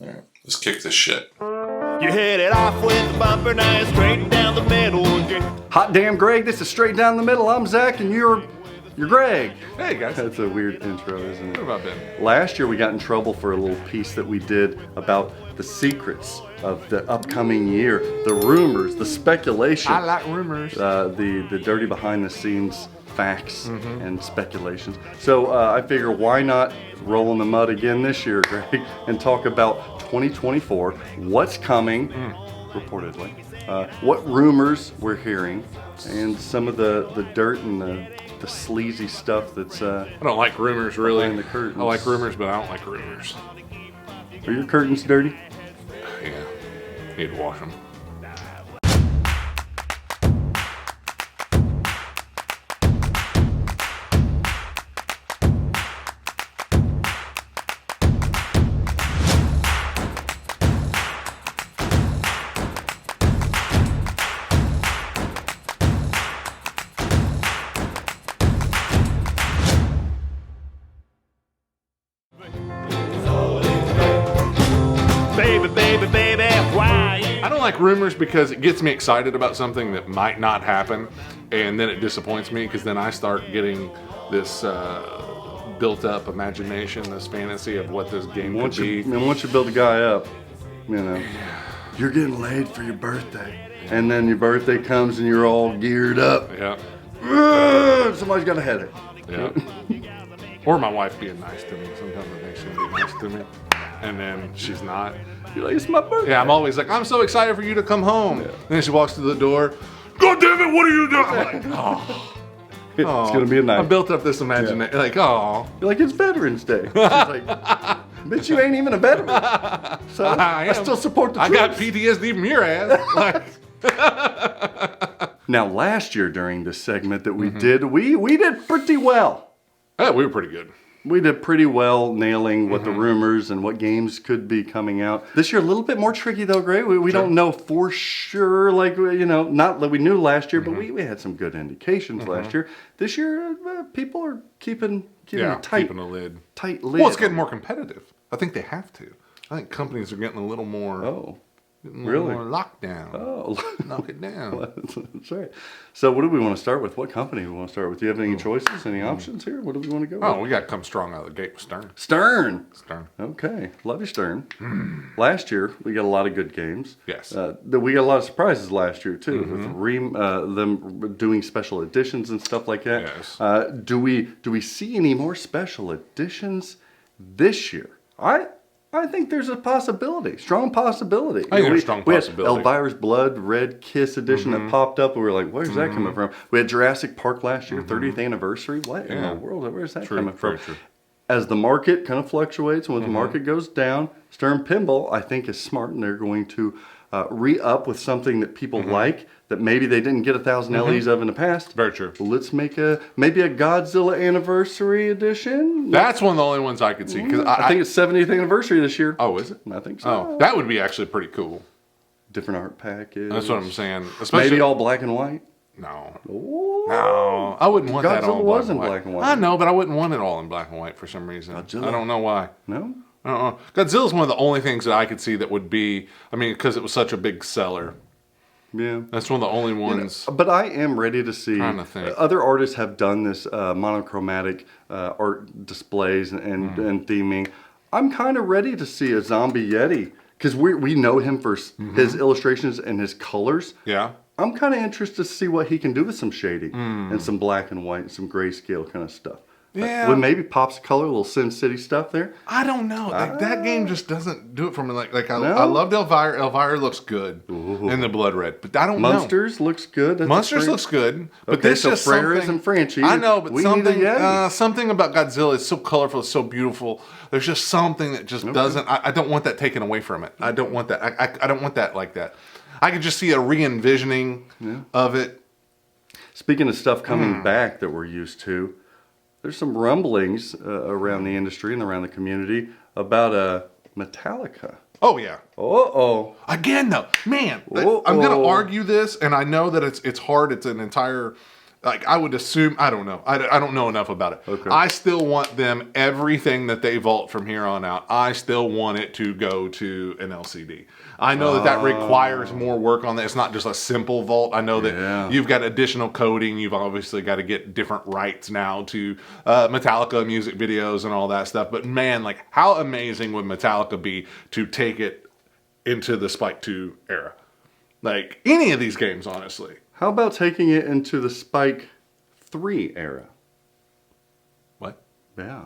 All right, let's kick this shit. You hit it off with the bumper, now it's straight down the middle. Hot damn, Greg, this is Straight Down the Middle. I'm Zach and you're Greg. Hey guys. That's a weird intro, isn't it? What about Ben? Last year we got in trouble for a little piece that we did about the secrets of the upcoming year, the rumors, the speculation. I like rumors. The dirty behind the scenes facts and speculations. So I figure why not roll in the mud again this year, Greg, and talk about 2024, what's coming, reportedly, what rumors we're hearing, and some of the dirt and the sleazy stuff that's I don't like rumors, really. behind the curtains. I like rumors, but I don't like rumors. Are your curtains dirty? Yeah, need to wash them. Baby, why? I don't like rumors because it gets me excited about something that might not happen, and then it disappoints me because then I start getting this built-up imagination, this fantasy of what this game could be. Once you build a guy up, you know, you're getting laid for your birthday, and then your birthday comes and you're all geared up. Yeah, Somebody's got a headache. yeah. Or my wife being nice to me. Sometimes I think she'll be nice to me, and then she's not. You're like, it's my birthday. Yeah, I'm always like, I'm so excited for you to come home. And then she walks through the door. God damn it, what are you doing? I'm like, oh. It's gonna be a night. I built up this imagination. Like, oh. You're like, it's Veterans Day. She's like, bitch, you ain't even a veteran. So I still support the I troops. got PTSD from your ass. Now, last year during this segment that we did, we did pretty well. Yeah, we were pretty good. We did pretty well nailing what the rumors and what games could be coming out. This year, a little bit more tricky though, Gray. We don't know for sure, like, you know, not that we knew last year, but we had some good indications last year. This year, people are keeping a keeping a lid. tight lid. Well, it's getting more competitive. I think they have to. I think companies are getting a little more, really? more lockdown. Oh, Knock it down. that's right. So, what do we want to start with? What company do we want to start with? Do you have any choices, any options here? What do we want to go Oh, with? we got to come strong out of the gate with Stern. Stern. Stern. Okay, love you, Stern. Last year we got a lot of good games. Yes. We got a lot of surprises last year too, with them doing special editions and stuff like that. Yes. Do we see any more special editions this year? I think there's a possibility, strong possibility. I think there's a strong possibility. We had Elvira's Blood Red Kiss edition that popped up. And we were like, where's that coming from? We had Jurassic Park last year, 30th anniversary. What in the world? Where's that coming from? True. As the market kind of fluctuates, when the market goes down, Stern Pinball, I think, is smart, and they're going to re-up with something that people like, that maybe they didn't get 1,000 LEs of in the past. Very true. Let's make maybe a Godzilla anniversary edition. That's one of the only ones I could see. Cause I think it's 70th anniversary this year. Oh, is it? I think so. Oh, that would be actually pretty cool. Different art package. That's what I'm saying. Especially, Maybe all black and white. No. Oh. No. I wouldn't want that all Godzilla in was in black black and white. I know, but I wouldn't want it all in black and white for some reason. Godzilla. I don't know why. No? Godzilla's one of the only things that I could see that would be, I mean, because it was such a big seller. Yeah. That's one of the only ones. But I am ready to see. Trying to think. Other artists have done this monochromatic art displays and theming. I'm kind of ready to see a zombie Yeti because we know him for his illustrations and his colors. Yeah. I'm kind of interested to see what he can do with some shading and some black and white and some grayscale kind of stuff. Yeah. With maybe pops of color, a little Sin City stuff there. I don't know. Like, that game just doesn't do it for me. Like I loved Elvira. Elvira looks good in the blood red, but I don't know. Monsters looks good. That's Monsters looks good, but okay, this so just Freres something, and Franchi. I know, but we need a Yeti. something about Godzilla is so colorful, it's so beautiful. There's just something that just doesn't. I don't want that taken away from it. I don't want that. I don't want that like that. I could just see a re-envisioning of it. Speaking of stuff coming back that we're used to, there's some rumblings around the industry and around the community about Metallica. Oh yeah. Uh-oh. Again though, man, I'm gonna argue this, and I know that it's hard. It's an entire Like, I would assume, I don't know. I don't know enough about it. Okay. I still want them, everything that they vault from here on out, I still want it to go to an LCD. I know that requires more work on that. It's not just a simple vault. I know that you've got additional coding. You've obviously got to get different rights now to Metallica music videos and all that stuff. But man, like, how amazing would Metallica be to take it into the Spike 2 era? Like, any of these games, honestly. How about taking it into the Spike 3 era? What? Yeah.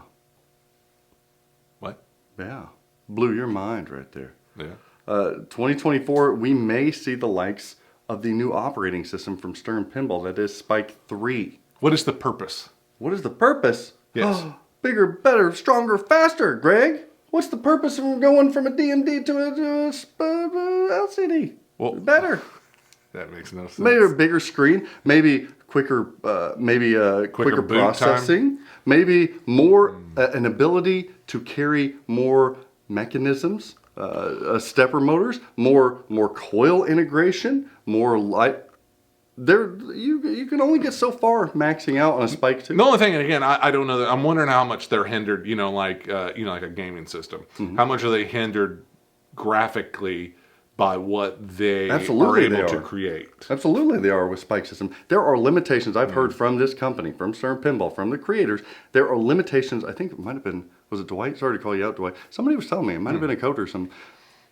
What? Yeah. Blew your mind right there. Yeah. 2024, we may see the likes of the new operating system from Stern Pinball. That is Spike 3. What is the purpose? What is the purpose? Yes. Bigger, better, stronger, faster, Greg. What's the purpose of going from a DMD to a LCD? Well, better. That makes no sense. Maybe a bigger screen, maybe quicker, quicker boot processing, maybe more an ability to carry more mechanisms, stepper motors, more coil integration, more light. There, you can only get so far maxing out on a Spike 2. The only thing, and again, I don't know. I'm wondering how much they're hindered. Like a gaming system. Mm-hmm. How much are they hindered graphically by what they Absolutely are able they to are. create? Absolutely, they are with Spike System. There are limitations I've heard from this company, from Stern Pinball, from the creators. There are limitations. I think it might have been, was it Dwight? Sorry to call you out, Dwight. Somebody was telling me it might have been a code or something.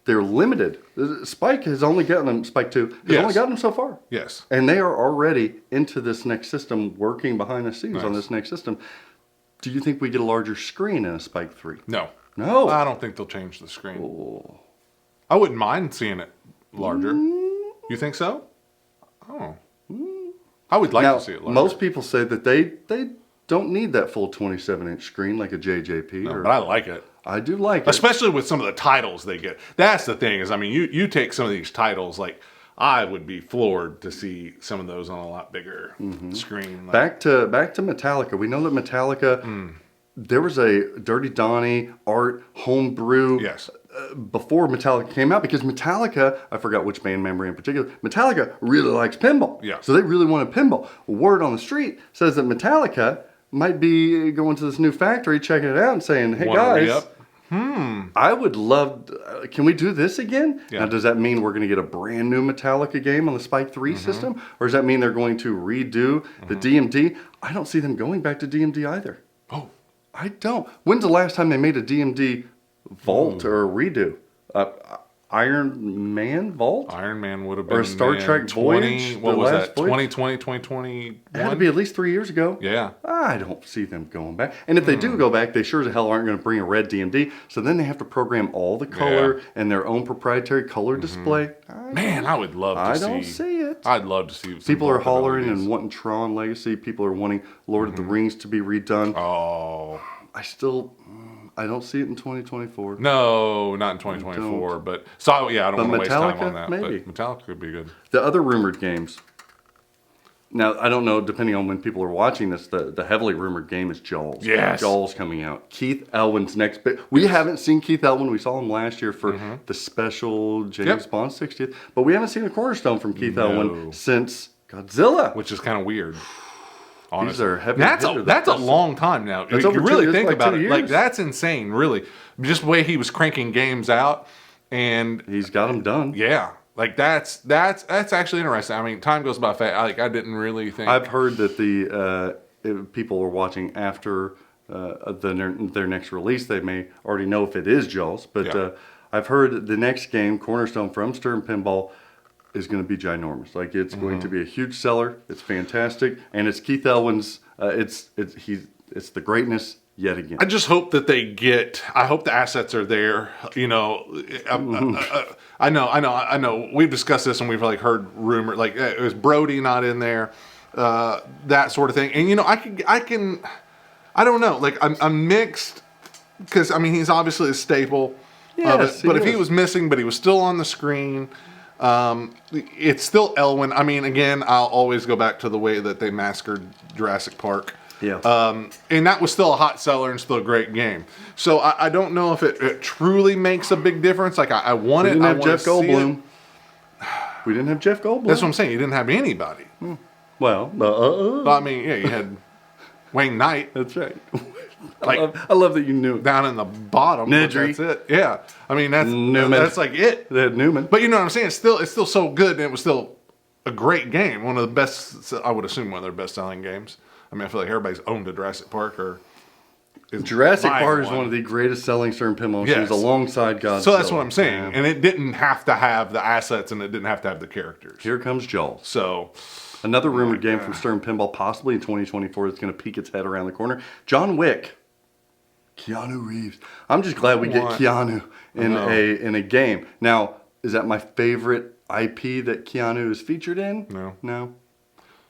They're limited. Spike has only gotten them, Spike 2 has only gotten them so far. Yes. And they are already into this next system, working behind the scenes on this next system. Do you think we get a larger screen in a Spike 3? No. No. I don't think they'll change the screen. Oh. I wouldn't mind seeing it larger. You think so? Oh. I would like Now, to see it larger. most people say that they don't need that full 27-inch screen like a JJP. No, but I like it. I do like it. Especially with some of the titles they get. That's the thing is, I mean, you take some of these titles, like, I would be floored to see some of those on a lot bigger screen. Like, Back to Metallica. We know that Metallica, there was a Dirty Donnie art homebrew Yes. Before Metallica came out, because Metallica, I forgot which band member in particular, Metallica really likes pinball. Yeah. So they really wanted pinball. Word on the street says that Metallica might be going to this new factory, checking it out and saying, hey Wanna guys, re-up? I would love, can we do this again? Yeah. Now, does that mean we're going to get a brand new Metallica game on the Spike 3 system? Or does that mean they're going to redo the DMD? I don't see them going back to DMD either. Oh. I don't. When's the last time they made a DMD vault or a redo? Iron Man vault? Iron Man would have been Or a Star Trek Voyage, What the was last that? Voyage? 2020, 2021? It had to be at least 3 years ago. Yeah. I don't see them going back. And if they do go back, they sure as hell aren't going to bring a red DMD. So then they have to program all the color and their own proprietary color display. Man, I would love to see. I don't see it. I'd love to see. some People are more hollering abilities. and wanting Tron Legacy. People are wanting Lord of the Rings to be redone. Oh. I don't see it in 2024. No, not in 2024. But so I don't But want to waste time Metallica, on that. maybe. But Metallica could be good. The other rumored games. Now, I don't know, depending on when people are watching this, the heavily rumored game is Jaws. Yes. Jaws coming out. Keith Elwin's next bit. We haven't seen Keith Elwin. We saw him last year for the special James Bond 60th. But we haven't seen a cornerstone from Keith Elwin since Godzilla. Which is kind of weird. Honestly. These are heavy That's hitters. a long time now. That's You over really 2 years, think like about 2 it. Like, years. that's insane, really. Just the way he was cranking games out. And He's got them done. yeah, like that's actually interesting. I mean, time goes by fast. I didn't really think. I've heard that if people are watching after their next release, they may already know if it is Jaws. But I've heard the next game, Cornerstone from Stern Pinball, is going to be ginormous. Like, it's going to be a huge seller. It's fantastic, and it's Keith Elwin's. It's the greatness yet again. I just hope that they get. I hope the assets are there. I know. We've discussed this and we've heard rumor like it was Brody not in there, that sort of thing. And I don't know. Like I'm mixed because I mean he's obviously a staple. Yes, but if he he is. was missing, but he was still on the screen. It's still Elwin. I mean, again, I'll always go back to the way that they massacred Jurassic Park. Yeah. And that was still a hot seller and still a great game. So I don't know if it truly makes a big difference. Like I want We it. didn't I have want Jeff to see it. Goldblum. We didn't have Jeff Goldblum. That's what I'm saying. You didn't have anybody. Well, Well, I mean, yeah, you had Wayne Knight. that's right. Like, I love that you knew. down in the bottom. but Nedry. That's it. Yeah. I mean, Newman. that's like it. They had Newman. But you know what I'm saying? It's still so good, and it was still a great game. One of the best, I would assume, one of their best-selling games. I mean, I feel like everybody's owned a Jurassic Park or is Jurassic buying Park is one of the greatest selling Stern pinball Yes. machines alongside Godzilla. So that's what I'm saying. Yeah. And it didn't have to have the assets, and it didn't have to have the characters. Here comes Jaws. So, Another rumored game from Stern Pinball, possibly in 2024, that's going to peek its head around the corner. John Wick. Keanu Reeves. I'm just glad we get Keanu in a game. Now, is that my favorite IP that Keanu is featured in? No.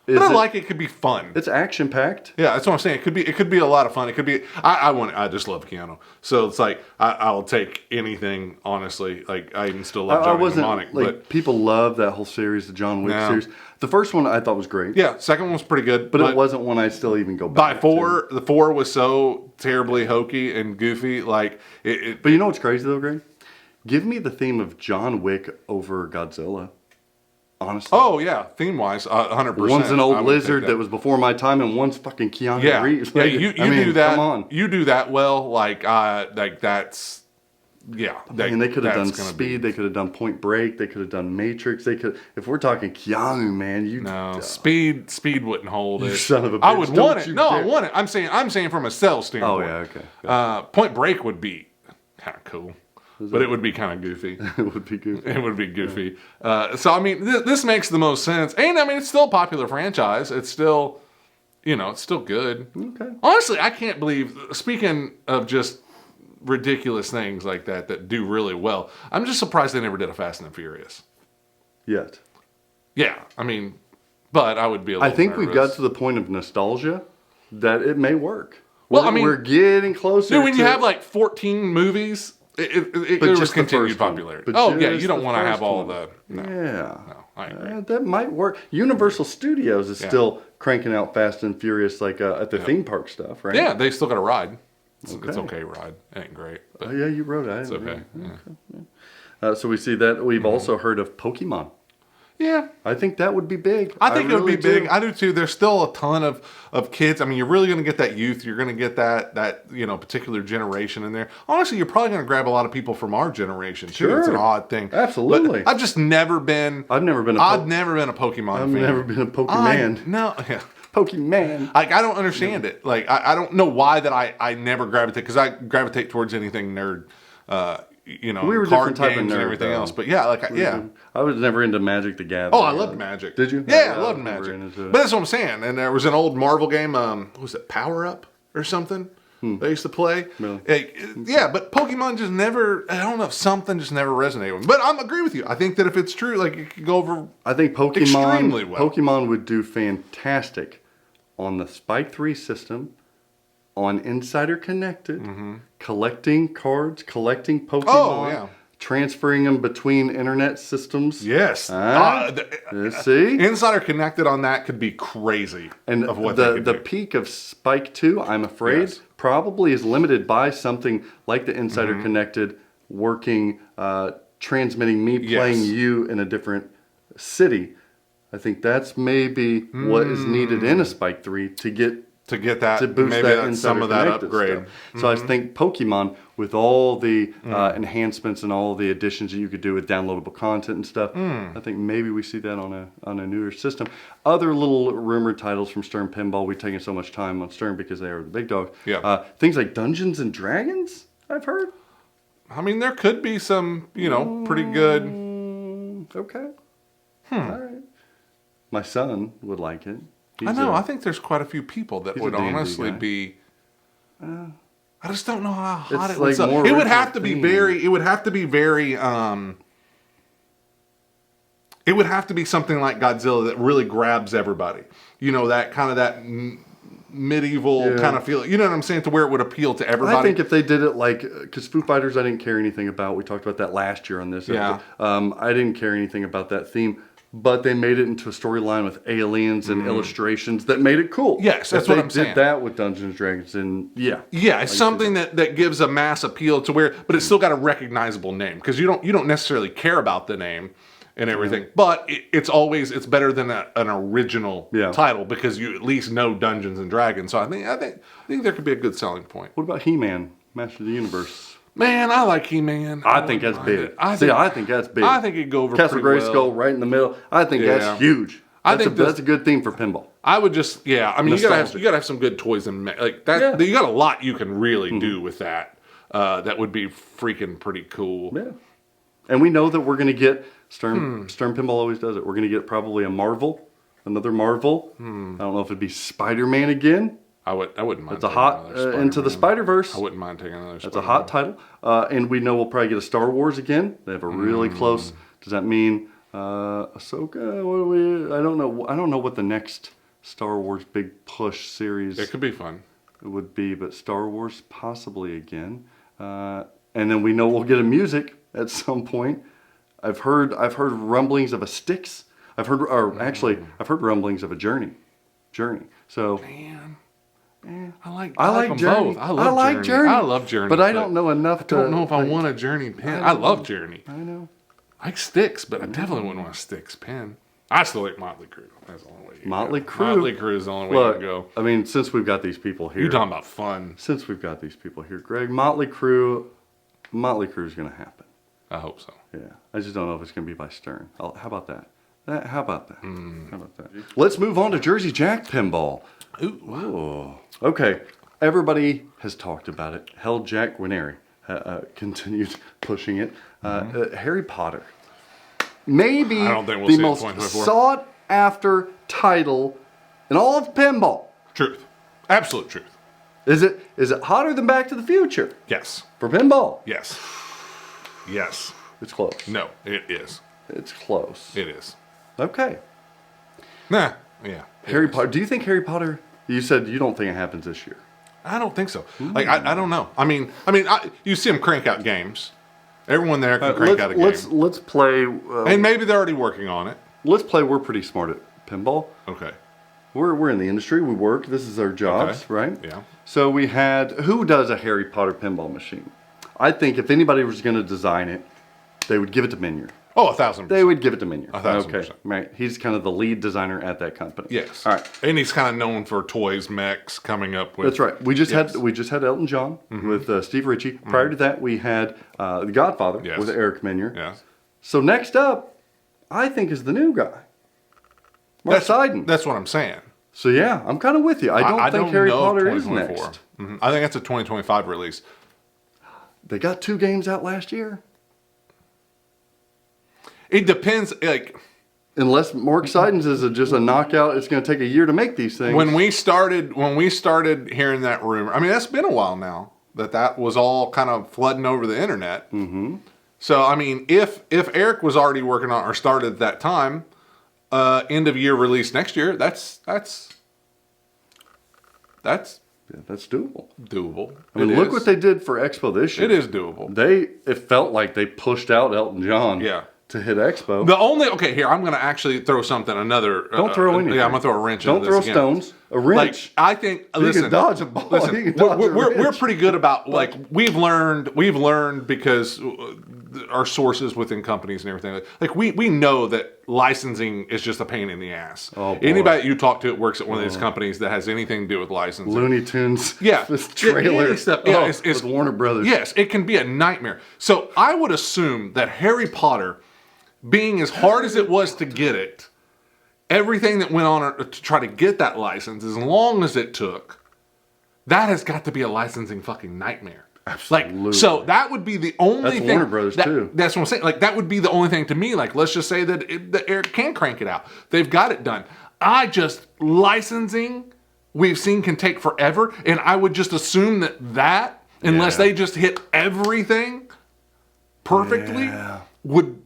but I like it. Could be fun. It's action packed. Yeah, that's what I'm saying. It could be a lot of fun. It could be. I just love Keanu. So it's like I'll take anything. Honestly, like I even still love Johnny Mnemonic. Like but people love that whole series, the John Wick series. The first one I thought was great. yeah, second one was pretty good. But it wasn't one I still even go back by four. The four was so terribly hokey and goofy. Like it. But you know what's crazy though, Greg? Give me the theme of John Wick over Godzilla. Honestly. Oh yeah, theme wise, 100%. One's an old lizard that was before my time, and one's fucking Keanu Reeves. Yeah, Like, you I mean, do that. Come on. You do that well. Like that's. Yeah, And they could have done Speed. They could have done Point Break. They could have done Matrix. They could. If we're talking Keanu, man, No, Speed wouldn't hold it. You son of a bitch. I would want Don't it. No, I dare. want it. I'm saying from a sales standpoint. Oh yeah, okay. Point Break would be kind of cool, but it would be kind of goofy. It would be good. It would be goofy. So I mean, this makes the most sense, and I mean, it's still a popular franchise. It's still, it's still good. Okay. Honestly, I can't believe. Speaking of just ridiculous things like that do really well, I'm just surprised they never did a Fast and the Furious. Yet. Yeah, I mean, but I would be a little I think nervous. we've got to the point of nostalgia that it may work. Well, I mean, we're getting closer. Dude, when you have like 14 movies, it But was just the continued first one. popularity. But Oh yeah, just you don't the want to have first all one. the. No, Yeah. I agree. That might work. Universal Studios is still cranking out Fast and Furious like at the theme park stuff, right? Yeah, they still got a ride. It's Okay. okay ride. It ain't great, but Oh yeah, you wrote it. it's okay. So we see that. We've Mm-hmm. also heard of Pokemon. Yeah. I think that would be big. I think it would really be big. do. I do too. There's still a ton of kids. I mean, you're really going to get that youth. You're going to get that particular generation in there. Honestly, you're probably going to grab a lot of people from our generation too. Sure. It's an odd thing. Absolutely. But I've just never been. I've never been a Pokemon I've fan. never been a Pokemon. No. Yeah. Pokemon. Like I don't understand it. Like I don't know why that I never gravitate, because I gravitate towards anything nerd. We were card different type of games nerd, and everything though. else. But yeah, I was never into Magic the Gathering. Oh, I loved Magic. Did you? Yeah, I was loved never Magic. into it. But that's what I'm saying. And there was an old Marvel game. What was it, Power Up or something? They used to play. Really? Yeah, but Pokemon just never. I don't know. Something just never resonated with me. But I agree with you. I think that if it's true, like it could go over. I think extremely well. Pokemon would do fantastic on the Spike 3 system, on Insider Connected, collecting cards, collecting Pokemon, Oh, yeah. transferring them between internet systems. Yes. See? Insider Connected on that could be crazy. And of what they the could do. peak of Spike 2, I'm afraid, Yes. probably is limited by something like the Insider Connected working, transmitting me playing you in a different city. I think that's maybe what is needed in a Spike 3 to get that, to boost maybe that that's Insider some of that Connected upgrade. stuff. So I think Pokemon, with all the enhancements and all the additions that you could do with downloadable content and stuff, I think maybe we see that on a newer system. Other little rumored titles from Stern Pinball. We've taken so much time on Stern because they are the big dogs. Yeah. Things like Dungeons and Dragons, I've heard. I mean, there could be some, pretty good. Okay. All right. My son would like it. I know. I think there's quite a few people that he's a would D&D honestly guy. be. I just don't know how hot It's it would like sell. more It would original have to be theme. very. It would have to be very. It would have to be something like Godzilla that really grabs everybody. That kind of that medieval kind of feel. You know what I'm saying? To where it would appeal to everybody. I think if they did it like, because Foo Fighters, I didn't care anything about. We talked about that last year on this. Yeah. I didn't care anything about that theme, but they made it into a storyline with aliens and illustrations that made it cool. Yes, that's if what they I'm saying. did that with Dungeons and Dragons, and Yeah, it's something that gives a mass appeal to where, but it's still got a recognizable name, because you don't necessarily care about the name, and everything. But it's better than an original title because you at least know Dungeons and Dragons. So I think there could be a good selling point. What about He-Man, Master of the Universe? Man, I like He-Man. I think that's big. I think that's big. I think it'd go over Castle pretty Grayskull well. right in the middle. I think that's huge. That's a good theme for pinball. I would just, I mean, you gotta have some good toys and like that. You got a lot you can really do with that. That would be freaking pretty cool. Yeah, and we know that we're gonna get Stern Pinball always does it. We're gonna get probably another Marvel. I don't know if it'd be Spider-Man again. I wouldn't mind. It's a hot Into the Spider-Verse. I wouldn't mind taking another. That's a hot title, and we know we'll probably get a Star Wars again. They have a really close. Does that mean Ahsoka? What do we? I don't know. I don't know what the next Star Wars big push series. It could be fun. It would be, but Star Wars possibly again. And then we know we'll get a music at some point. I've heard rumblings of a Styx. I've heard rumblings of a Journey. So man, I like Journey. both. I like Journey. I love Journey. But I don't know enough. I don't know if I want a Journey pin. I love Journey. I know. I like Styx, but I definitely wouldn't want a Styx pin. I still like Motley Crue. That's the only way. Motley Crue. Motley Crue is the only way you can go. I mean, since we've got these people here. You're talking about fun. Since we've got these people here, Greg, Motley Crue is going to happen. I hope so. Yeah. I just don't know if it's going to be by Stern. How about that? How about that? Let's move on to Jersey Jack Pinball. Ooh, wow. Okay. Everybody has talked about it. Hell, Jack Guarnieri continued pushing it. Harry Potter. Maybe I don't think we'll the see most 2024. sought after title in all of pinball. Truth. Absolute truth. Is it hotter than Back to the Future? Yes. For pinball? Yes. Yes. It's close. No, it is. It's close. It is. Okay. Nah. Yeah. Harry Potter. Do you think Harry Potter? You said you don't think it happens this year. I don't think so. Like I don't know. I mean, you see them crank out games. Everyone there can crank out a game. Let's play. And maybe they're already working on it. Let's play. We're pretty smart at pinball. Okay. We're in the industry. We work. This is our jobs, right? Yeah. So we had. Who does a Harry Potter pinball machine? I think if anybody was going to design it, they would give it to Minier. Oh, 1,000%. They would give it to Minier. 1,000%. Okay, right. He's kind of the lead designer at that company. Yes. All right. And he's kind of known for toys, mechs, coming up with. That's right. We just had Elton John with Steve Ritchie. Prior to that, we had The Godfather with Eric Minier. Yes. So next up, I think is the new guy, Mark Seiden. That's what I'm saying. So yeah, I'm kind of with you. I don't think Harry Potter is next. I think that's a 2025 release. They got 2 games out last year. It depends, like. Unless Mark Seiden's is just a knockout, it's going to take a year to make these things. When we started hearing that rumor, I mean, that's been a while now that was all kind of flooding over the internet. Mm-hmm. So, I mean, if Eric was already working on or started at that time, end of year release next year, that's doable. Doable. I mean, look what they did for Expo this year. It is doable. It felt like they pushed out Elton John. Yeah. To hit Expo. Here, I'm going to actually throw something, Don't throw anything. Yeah, I'm going to throw a wrench Don't into this throw stones. A wrench. Like, I think, you can dodge a ball. Listen, we're pretty good about, like, we've learned because our sources within companies and everything, like, we know that licensing is just a pain in the ass. Oh, boy. Anybody you talk to that works at one of these companies that has anything to do with licensing. Looney Tunes. Yeah. This trailer. Stuff. It's with Warner Brothers. Yes, it can be a nightmare. So I would assume that Harry Potter, being as hard as it was to get it, everything that went on to try to get that license, as long as it took, that has got to be a licensing fucking nightmare. Absolutely. Like, so that would be the only thing. That's Warner Brothers too. That's what I'm saying. Like, that would be the only thing to me. Like, let's just say that Eric can crank it out. They've got it done. Licensing, we've seen can take forever, and I would just assume that unless they just hit everything perfectly. Yeah.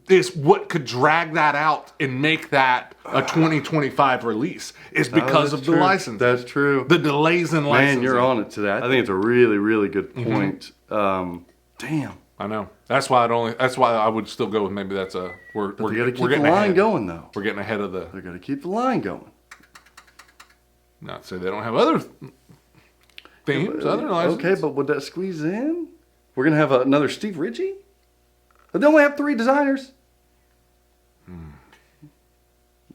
Is what could drag that out and make that a 2025 release is because of the license. That's true. The delays in licensing. Man, you're on it to that. I think it's a really, really good point. Damn. I know. That's why I would still go with maybe that's a we're got to keep the line ahead. going though. We're getting ahead of the. They got to keep the line going. Not to say they don't have other themes, other licenses. Okay, but would that squeeze in? We're gonna have another Steve Ritchie. But they only have 3 designers.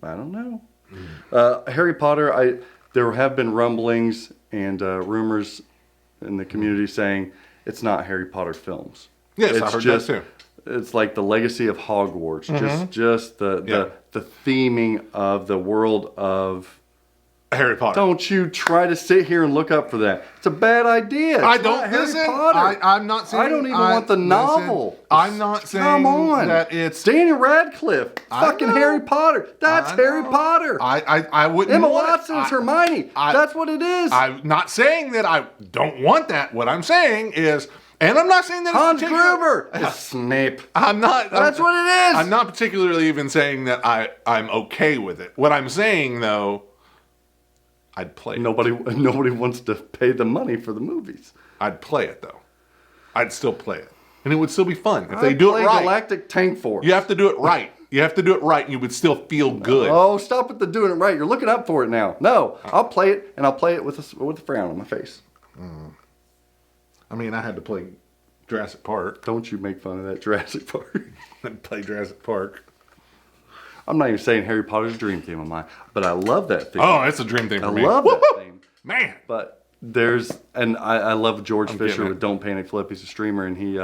I don't know. Harry Potter, there have been rumblings and rumors in the community saying it's not Harry Potter films. Yes, it's I heard just, that too. It's like the legacy of Hogwarts, just the theming of the world of Harry Potter. Don't you try to sit here and look up for that. It's a bad idea. I It's don't not Harry listen. Potter. I'm not saying. I don't even want the novel. I'm not saying Come on. that it's Daniel Radcliffe. Fucking know. Harry Potter. That's I Harry know. Potter. I wouldn't. Emma want it. Watson's Hermione. That's what it is. I'm not saying that I don't want that. What I'm saying is, and I'm not saying that Hans it's particular- Gruber is Snape. I'm not. That's what it is. I'm not particularly even saying that I'm okay with it. What I'm saying though, I'd play it. Nobody wants to pay the money for the movies. I'd play it though. I'd still play it, and it would still be fun if they do it right. Galactic Tank Force. You have to do it right. You have to do it right, and you would still feel good. Oh, stop with the doing it right. You're looking up for it now. No, I'll play it, and I'll play it with a frown on my face. I mean, I had to play Jurassic Park. Don't you make fun of that Jurassic Park. I'd play Jurassic Park. I'm not even saying Harry Potter's a dream theme of mine, but I love that theme. Oh, it's a dream thing for I me. love that theme. Man. But I love George Fisher with Don't Panic Flip. He's a streamer, and he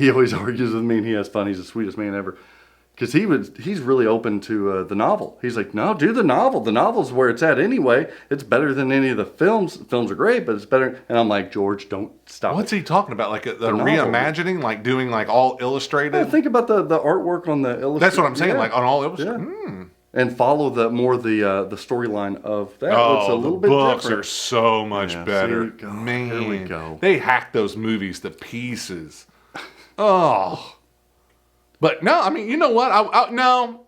always argues with me, and he has fun. He's the sweetest man ever. Because he's really open to the novel. He's like, no, do the novel. The novel's where it's at anyway. It's better than any of the films. Films are great, but it's better. And I'm like, George, don't stop. What's it. he talking about? Like the novel. reimagining, like doing like all illustrated? Yeah, think about the artwork on the illustrated. That's what I'm saying. Yeah. Like on all illustrated. Yeah. And follow the storyline of that. Oh, it's a little the bit books different. are so much better. See, go. Man, Here we go. They hacked those movies to pieces. Oh. But no, I mean, you know what? I know.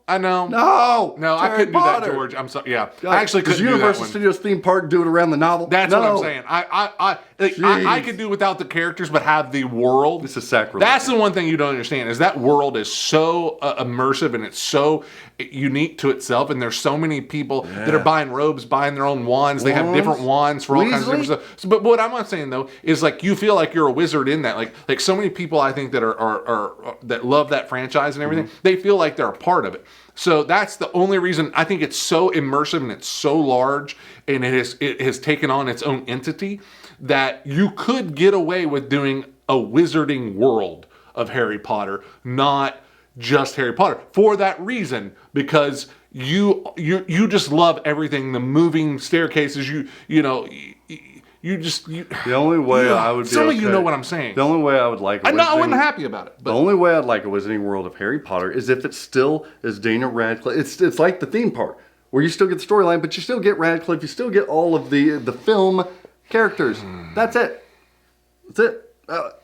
No, I Harry couldn't Potter. do that, George. I'm sorry. Yeah, God, I actually couldn't does do that Universal one. Studios theme park do it around the novel? That's No. what I'm saying. I could do without the characters, but have the world. This is sacrilege. That's the one thing you don't understand is that world is so immersive and it's so unique to itself. And there's so many people that are buying robes, buying their own wands. They have different wands for all kinds of different stuff. So, but what I'm not saying though is like you feel like you're a wizard in that. Like so many people I think that are that love that franchise and everything. They feel like they're a part of it. So that's the only reason I think it's so immersive and it's so large and it has taken on its own entity that you could get away with doing a wizarding world of Harry Potter, not just Harry Potter. For that reason, because you just love everything, the moving staircases, the only way I would be some okay, of you know what I'm saying. The only way I would like I wasn't happy about it. But the only way I'd like a Wizarding World of Harry Potter is if it still is Daniel Radcliffe. It's like the theme park where you still get the storyline, but you still get Radcliffe. You still get all of the film characters. That's it. That's it.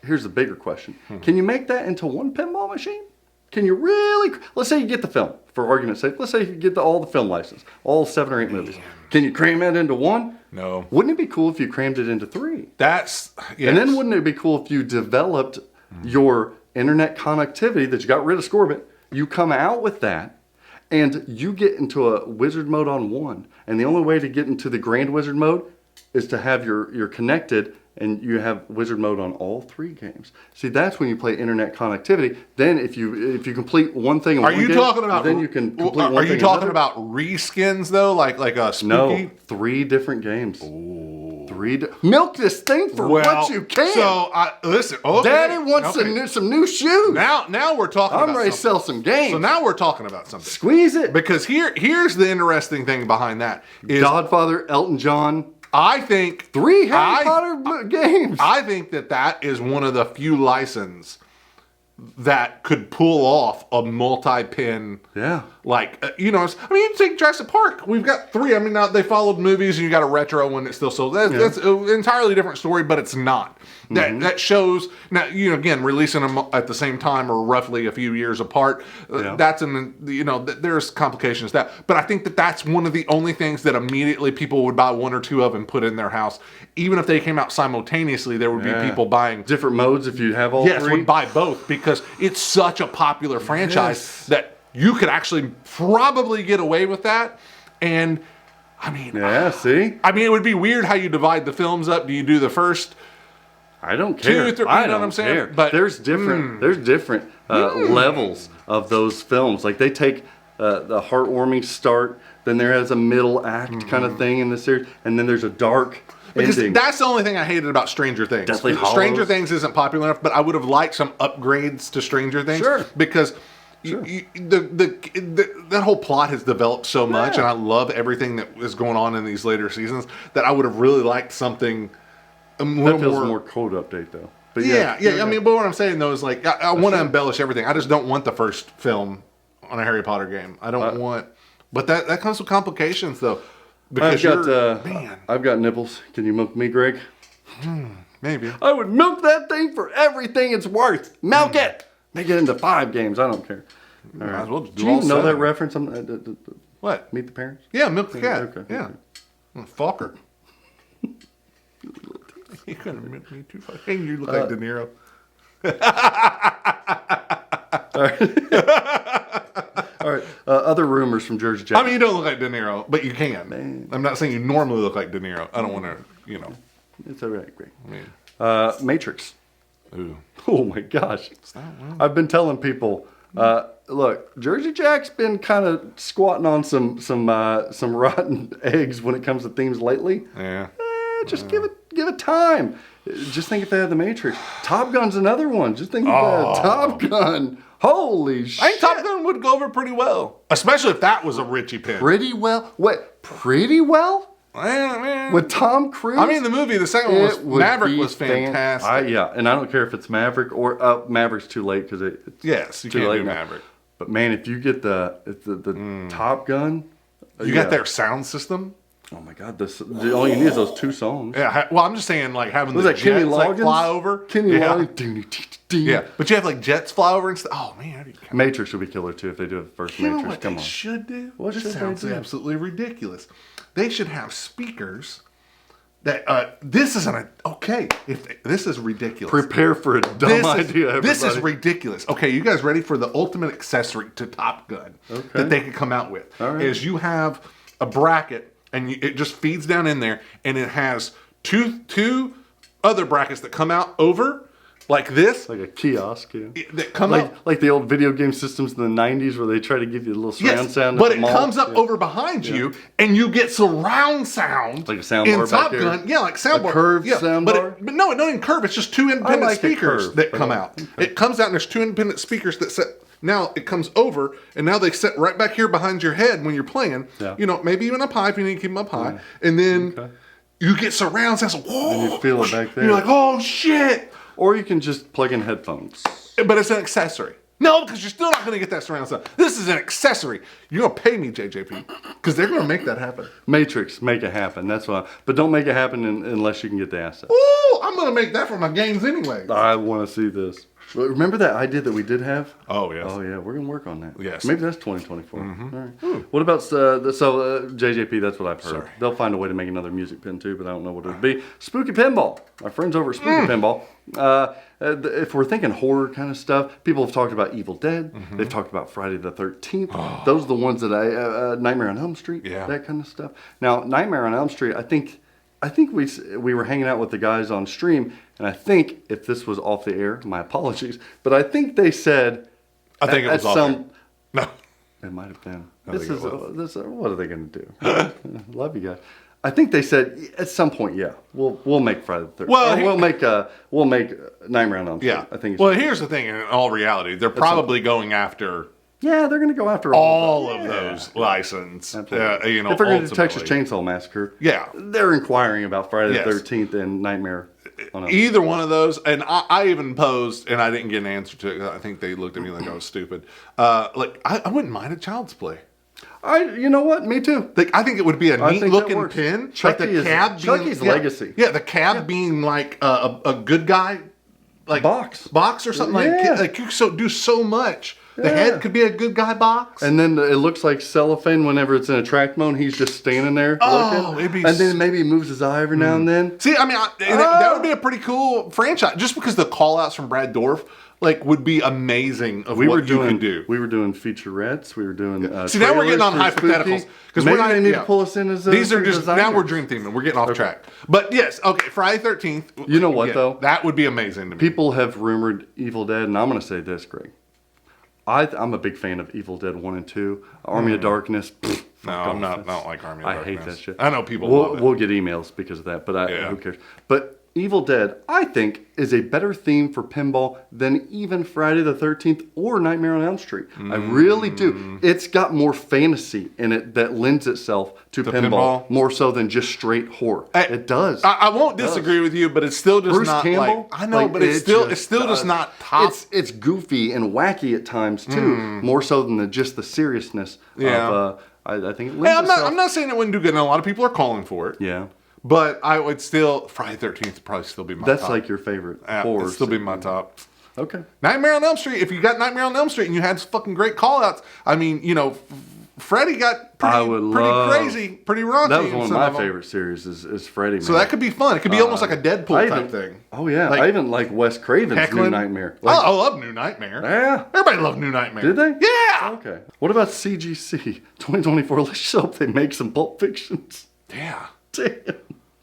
Here's the bigger question: Can you make that into one pinball machine? Can you really? Let's say you get the film, for argument's sake. Let's say you get all the film license, all 7 or 8 movies. Can you cram that into one? No. Wouldn't it be cool if you crammed it into 3? That's yes. And then wouldn't it be cool if you developed your internet connectivity that you got rid of Scorbit? You come out with that, and you get into a wizard mode on 1. And the only way to get into the grand wizard mode is to have you're connected. And you have wizard mode on all 3 games. See, that's when you play internet connectivity. Then, if you complete one thing, in Are one you game, talking about? then you can complete one Are thing. you talking another. about reskins though, like a spooky? No, 3 different games. Ooh. Milk this thing for what you can. So listen, okay, Daddy wants some new shoes. Now we're talking. I'm ready to sell some games. So now we're talking about something. Squeeze it. Because here's the interesting thing behind that is Godfather, Elton John. I think 3 Harry Potter games. I think that is one of the few licenses that could pull off a multi-pin. Yeah. You take Jurassic Park. We've got 3. I mean, now they followed movies, and you got a retro one that still sold. That's an entirely different story, but it's not. That shows now. Again, releasing them at the same time or roughly a few years apart. That's there's complications to that. But I think that's one of the only things that immediately people would buy 1 or 2 of and put in their house. Even if they came out simultaneously, there would be people buying different modes if you have all 3. Yes, would buy both because it's such a popular franchise that you could actually probably get away with that. And I mean, it would be weird how you divide the films up. Do you do the first? I don't care. 2, 3, I you know don't what I'm saying? care. But there's different levels of those films. Like they take the heartwarming start. Then there has a middle act kind of thing in the series, and then there's a dark because ending. that's the only thing I hated about Stranger Things. Deathly Hallows. Stranger Things isn't popular enough, but I would have liked some upgrades to Stranger Things. Sure. Because Sure. that whole plot has developed so much, and I love everything that is going on in these later seasons, that I would have really liked something a little That feels more. more code update though. But Yeah. I mean, but what I'm saying though is like I want to embellish everything. I just don't want the first film on a Harry Potter game. I don't want. But that comes with complications though. Because I've got nipples. Can you milk me, Greg? Maybe. I would milk that thing for everything it's worth. Milk it. Make it into 5 games. I don't care. All Might right. as well just Do do you all know that 7. reference? What? Meet the Parents? Yeah, Milk the Cat. Okay. Yeah. Fucker. You couldn't have milked me too far. Hey, you look like De Niro. All right. Other rumors from Jersey Jack. I mean, you don't look like De Niro, but you can. Man. I'm not saying you normally look like De Niro. I don't want to, It's all right, Greg. I mean, Matrix. ooh. Oh my gosh. I've been telling people, look, Jersey Jack's been kind of squatting on some rotten eggs when it comes to themes lately. Yeah. Just give it time. Just think if they had the Matrix. Top Gun's another one. Just think if they had Top Gun. Holy shit. I think Top Gun would go over pretty well. Especially if that was a Richie pin. Pretty well? What? Pretty well? Man. With Tom Cruise? I mean, the movie, the second one was Maverick was fantastic. Yeah, and I don't care if it's Maverick or Maverick's too late because it's Yes, you too can't late do now. Maverick. But man, if you get the Top Gun, You got their sound system. Oh my God! All you need is those 2 songs. Yeah, well, I'm just saying, like having Was the that Kenny jets like, Loggins? fly over. Kenny yeah. Loggins. Yeah, but you have like jets fly over and stuff. Oh man, how do you count? Matrix would be killer too if they do it the first You know Matrix. what Come they on. should do? What This should they sounds do? absolutely ridiculous. They should have speakers that this isn't okay. If this is ridiculous. Prepare for a dumb idea. Everybody. This is ridiculous. Okay, you guys ready for the ultimate accessory to Top Gun that they could come out with? All right. Is you have a bracket and it just feeds down in there, and it has two other brackets that come out over like this. like a kiosk. Yeah. That come out. Like the old video game systems in the 90s where they try to give you a little surround sound. but at it the mall. comes up over behind you, and you get surround sound. Like a sound in bar Top back Gun. there? Yeah, like sound A bar. curved yeah, sound but bar? but no, it doesn't curve. It's just 2 independent like it speakers curved. that come Okay. out. It comes out, and there's 2 independent speakers that set. Now it comes over, and now they sit right back here behind your head when you're playing. Yeah. Maybe even up high if you need to keep them up high, and then you get surround sound. So, whoa, And you feel it back there. You're like, oh shit! Or you can just plug in headphones. But it's an accessory. No, because you're still not going to get that surround sound. This is an accessory. You're going to pay me, JJP, because they're going to make that happen. Matrix, make it happen. That's why. But don't make it happen unless you can get the assets. Ooh, I'm going to make that for my games anyway. I want to see this. Remember that idea that we did have? Oh, yes. Oh, yeah. We're going to work on that. Yes. Maybe that's 2024. All right. What about, JJP, that's what I've heard. Sorry. They'll find a way to make another music pin, too, but I don't know what it would be. Spooky Pinball. Our friends over at Spooky Pinball. If we're thinking horror kind of stuff, people have talked about Evil Dead. They've talked about Friday the 13th. Those are the ones that Nightmare on Elm Street, that kind of stuff. Now, Nightmare on Elm Street, I think we were hanging out with the guys on stream, and I think if this was off the air, my apologies, but I think they said, I think it was off air. No. It might have been. think This what are they going to do? Love you guys. I think they said at some point, yeah, we'll make Friday the 13th. Well, we'll make Nightmare on Elm Street. Yeah. I think. Well, here's the thing. In all reality, they're probably going after yeah, they're going to go after all of those license. Absolutely. If they're going to do Texas ultimately. Chainsaw Massacre, Yeah. they're inquiring about Friday Yes. the 13th and Nightmare on Elm Street. Either one of those, and I even posed, and I didn't get an answer to it. I think they looked at me like I was stupid. I wouldn't mind a Child's Play. You know what? Me too. Like, I think it would be a neat think that looking works. pin. Chucky like the is- cab Chucky's being, legacy. Yeah, the cab being like a good guy, like Box or something Yeah. like you do so much. The Yeah. head could be a good guy box. And then it looks like cellophane whenever it's in a track mode. He's just standing there looking. it'd be and then maybe he moves his eye every now and then. See, I mean, that would be a pretty cool franchise. Just because the call outs from Brad Dorff would be amazing of what you can do. We were doing featurettes. We were doing. See, now we're getting on trailers for hypotheticals Spooky. because Maybe we're not. they need to pull us in as these are for just designers. now we're dream theming. We're getting off track. But yes, okay, Friday 13th. You know what, though? That would be amazing to me. People have rumored Evil Dead, and I'm going to say this, Greg. I'm a big fan of Evil Dead 1 and 2. Army of Darkness. No, I'm not. I don't like Army of Darkness. I hate that shit. I know people love it. We'll get emails because of that, but who cares? But Evil Dead, I think, is a better theme for pinball than even Friday the 13th or Nightmare on Elm Street. I really do. It's got more fantasy in it that lends itself to pinball more so than just straight horror. It does. I won't disagree with you, but it's still just Bruce not Campbell, like, I know, but it's still just not top. It's goofy and wacky at times too, more so than just the seriousness of I think it lends itself. I'm not saying it wouldn't do good, and a lot of people are calling for it. Yeah. But I would still, Friday the 13th would probably still be my top. That's like your favorite horror. It'd still be my top. Okay. Nightmare on Elm Street, if you got Nightmare on Elm Street and you had fucking great call-outs, I mean, you know, Freddy got pretty crazy, pretty raunchy. That was one of my favorite series is Freddy. So that could be fun. It could be almost like a Deadpool type thing. Oh, yeah. I even like Wes Craven's New Nightmare. I love New Nightmare. Yeah. Everybody loved New Nightmare. Did they? Yeah. Okay. What about CGC 2024? Let's just hope they make some Pulp Fictions. Yeah. Damn.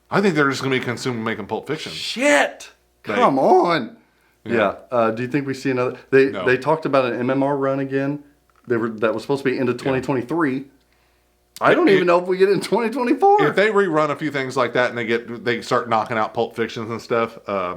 I think they're just going to be consumed making Pulp Fiction. Shit. Come on. Yeah. Do you think we see another? They talked about an MMR run again. That was supposed to be into 2023. I don't even know if we get it in 2024. If they rerun a few things like that and they start knocking out Pulp Fictions and stuff, I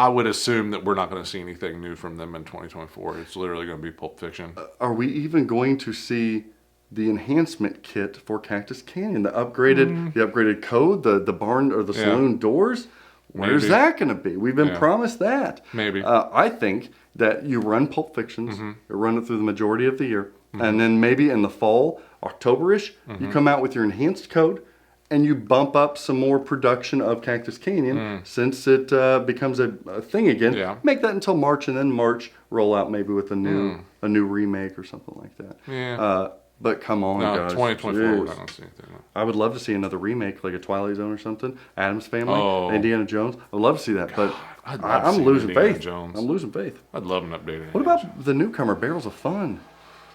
would assume that we're not going to see anything new from them in 2024. It's literally going to be Pulp Fiction. Are we even going to see the enhancement kit for Cactus Canyon? The upgraded code, the barn or the saloon doors? Where's that going to be? We've been promised that. Maybe. I think that you run Pulp Fictions, you run it through the majority of the year, and then maybe in the fall, October-ish, you come out with your enhanced code, and you bump up some more production of Cactus Canyon since it becomes a thing again. Yeah. Make that until March, and then March roll out maybe with a new remake or something like that. Yeah. But come on, guys. 2024, we're not going to see anything. I would love to see another remake, like a Twilight Zone or something. Addams Family, Indiana Jones. I would love to see that, but I'm losing faith. I'm losing faith. I'd love an update. What about the newcomer, Barrels of Fun?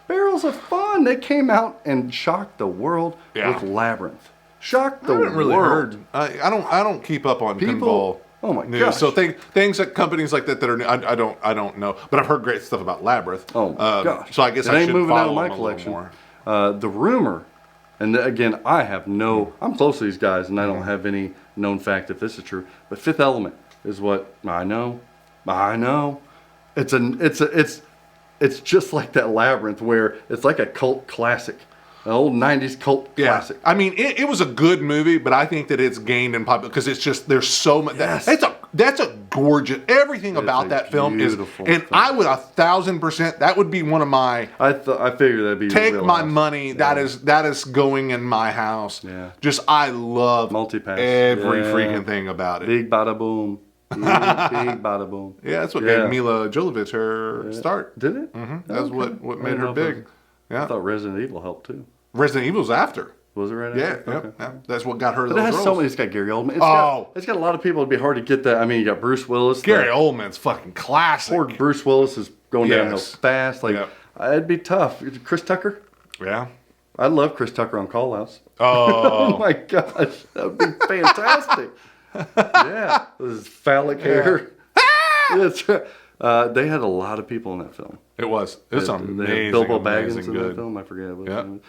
Barrels of Fun. They came out and shocked the world with Labyrinth. Shocked the world. Really heard. I don't keep up on pinball. Oh my news. gosh. So things like companies like that are new, I don't know, but I've heard great stuff about Labyrinth. Oh my gosh. So I guess I should moving follow out of my them collection. a little more. The rumor, and again, I'm close to these guys, and I don't have any known fact if this is true, but Fifth Element is what I know. It's just like that Labyrinth, where it's like a cult classic. An old 90s cult classic. I mean, it was a good movie, but I think that it's gained in popularity because it's just, there's so much. Yes. That's a gorgeous, everything about that film is, and I would 1,000%, that would be one of my. I figured that'd be. Take my money, that is going in my house. Yeah. Just, I love Multi-pass. Every freaking thing about it. Big bada boom. Big bada boom. Yeah, that's what gave Mila Jovovich her start. Did it? Mm-hmm. That's what made her big. I thought Resident Evil helped too. Resident Evil's after. Was it right after? Yeah, okay. That's what got her those roles. It has so many. It's got Gary Oldman. It's got a lot of people. It'd be hard to get that. I mean, you got Bruce Willis. Gary Oldman's fucking classic. Poor Bruce Willis is going downhill fast. It'd be tough. Chris Tucker. Yeah. I love Chris Tucker on call-outs. Oh. Oh my gosh, that would be fantastic. Yeah, with his phallic hair. That's right. They had a lot of people in that film. It was. It was amazing. Bilbo Baggins in that film. I forget what it was.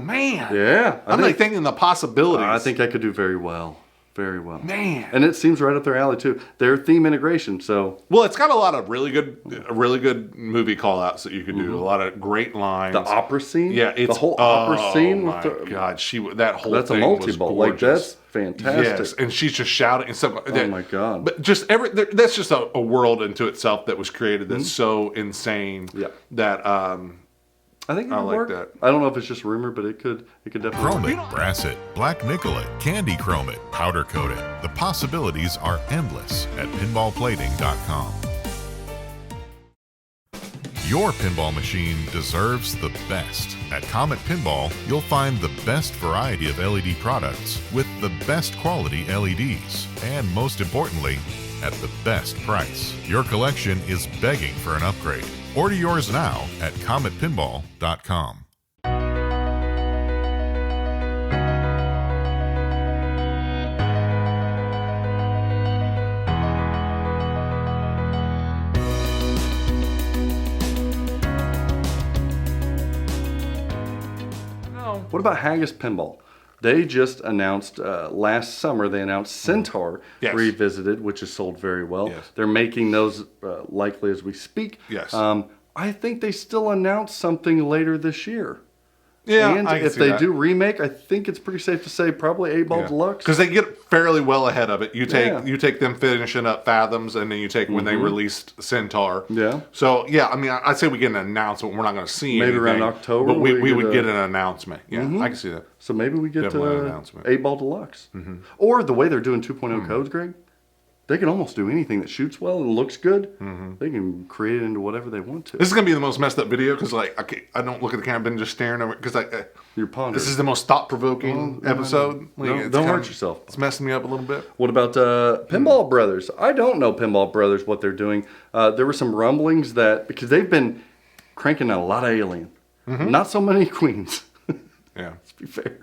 Man. Yeah. I'm thinking the possibilities. I think I could do very well. Very well. Man. And it seems right up their alley, too. Their theme integration, so. Well, it's got a lot of really good movie call-outs that you could do. A lot of great lines. The opera scene? Yeah. The whole opera scene. Oh, my God. That whole that's thing a multi-ball. was gorgeous. That's fantastic. Yes. And she's just shouting and stuff. Oh, my God. But just that's just a world into itself that was created that's so insane that... I think it would work. That. I don't know if it's just rumor, but it could definitely Chrome work. it, brass it, black nickel it, candy chrome it, powder coat it. The possibilities are endless at pinballplating.com. Your pinball machine deserves the best. At Comet Pinball, you'll find the best variety of LED products with the best quality LEDs, and most importantly, at the best price. Your collection is begging for an upgrade. Order yours now at cometpinball.com. What about Haggis Pinball? They just announced last summer. They announced Centaur Revisited, which has sold very well. Yes. They're making those likely as we speak. Yes. I think they still announced something later this year. Yeah, and I can if see they that. do remake, I think it's pretty safe to say probably 8-Ball Deluxe. Because they get fairly well ahead of it. You take Yeah. you take them finishing up Fathoms, and then you take when they released Centaur. Yeah. So yeah, I mean, I'd say we get an announcement. We're not going to see Maybe anything, around October but we we would get get an announcement. Yeah, I can see that. So maybe we get Definitely an announcement. 8-Ball Deluxe. Or the way they're doing 2.0 codes, Greg, they can almost do anything that shoots well and looks good. They can create it into whatever they want to. This is going to be the most messed up video because I don't look at the camera. I've been just staring over because You're pondering. this is the most thought provoking episode. Don't It's hurt yourself. It's messing me up a little bit. What about Pinball Brothers? I don't know Pinball Brothers, what they're doing. There were some rumblings that, because they've been cranking out a lot of Alien. Not so many Queens, Yeah, let's be fair.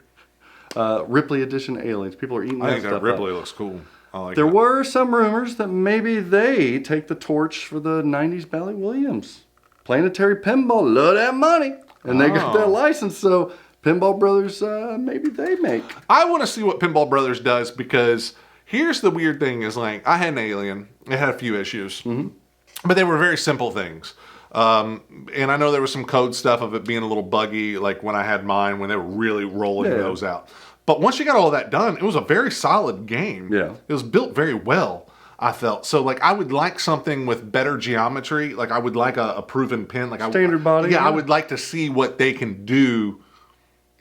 Ripley Edition Aliens. People are eating I that think stuff that Ripley up. looks cool. I like There it. were some rumors that maybe they take the torch for the 90s Bally Williams. Planetary Pinball, love that money. And they got that license, so Pinball Brothers, maybe they make. I want to see what Pinball Brothers does because here's the weird thing is like I had an Alien. It had a few issues, but they were very simple things. And I know there was some code stuff of it being a little buggy, like when I had mine, when they were really rolling those out. But once you got all that done, it was a very solid game. Yeah. It was built very well, I felt. So, like, I would like something with better geometry. Like, I would like a proven pin. Like Standard body, Yeah, yeah. I would like to see what they can do